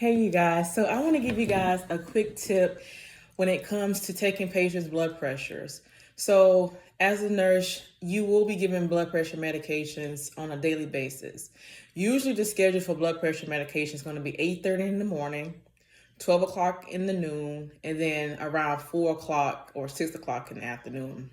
Hey, you guys. So I want to give you guys a quick tip when it comes to taking patients' blood pressures. So as a nurse, you will be given blood pressure medications on a daily basis. Usually the schedule for blood pressure medication is going to be 8:30 in the morning, 12 o'clock in the noon, and then around 4 o'clock or 6 o'clock in the afternoon.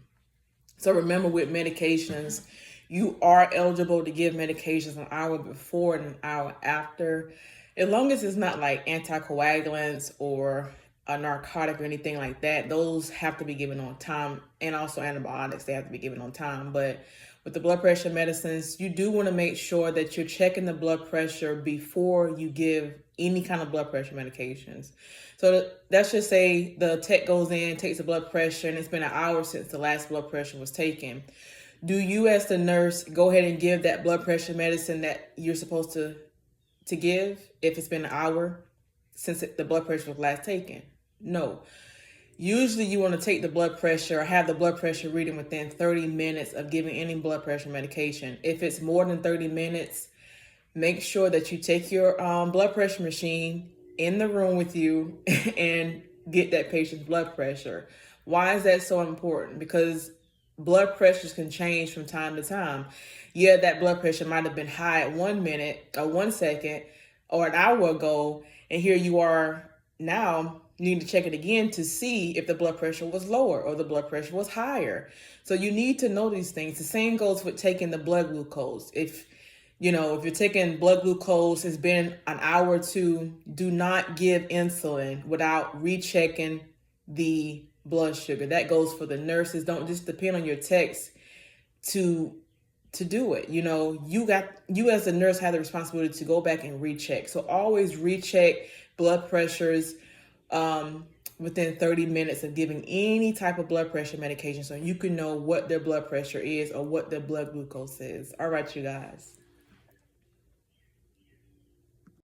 So remember, with medications, you are eligible to give medications an hour before and an hour after, as long as it's not like anticoagulants or a narcotic or anything like that. Those have to be given on time, and also antibiotics, they have to be given on time. But with the blood pressure medicines, you do want to make sure that you're checking the blood pressure before you give any kind of blood pressure medications. So let's just say the tech goes in, takes the blood pressure, and it's been an hour since the last blood pressure was taken. Do you, as the nurse, go ahead and give that blood pressure medicine that you're supposed to give if it's been an hour since the blood pressure was last taken? No. Usually you want to take the blood pressure or have the blood pressure reading within 30 minutes of giving any blood pressure medication. If it's more than 30 minutes, make sure that you take your blood pressure machine in the room with you and get that patient's blood pressure. Why is that so important? Because blood pressures can change from time to time. Yeah, that blood pressure might have been high at 1 minute or 1 second or an hour ago, and here you are now. You need to check it again to see if the blood pressure was lower or the blood pressure was higher. So you need to know these things. The same goes with taking the blood glucose. If you're taking blood glucose, it's been an hour or two, do not give insulin without rechecking the blood sugar. That goes for the nurses. Don't just depend on your techs to do it. You as a nurse have the responsibility to go back and recheck. So always recheck blood pressures within 30 minutes of giving any type of blood pressure medication, so you can know what their blood pressure is or what their blood glucose is. All right, you guys.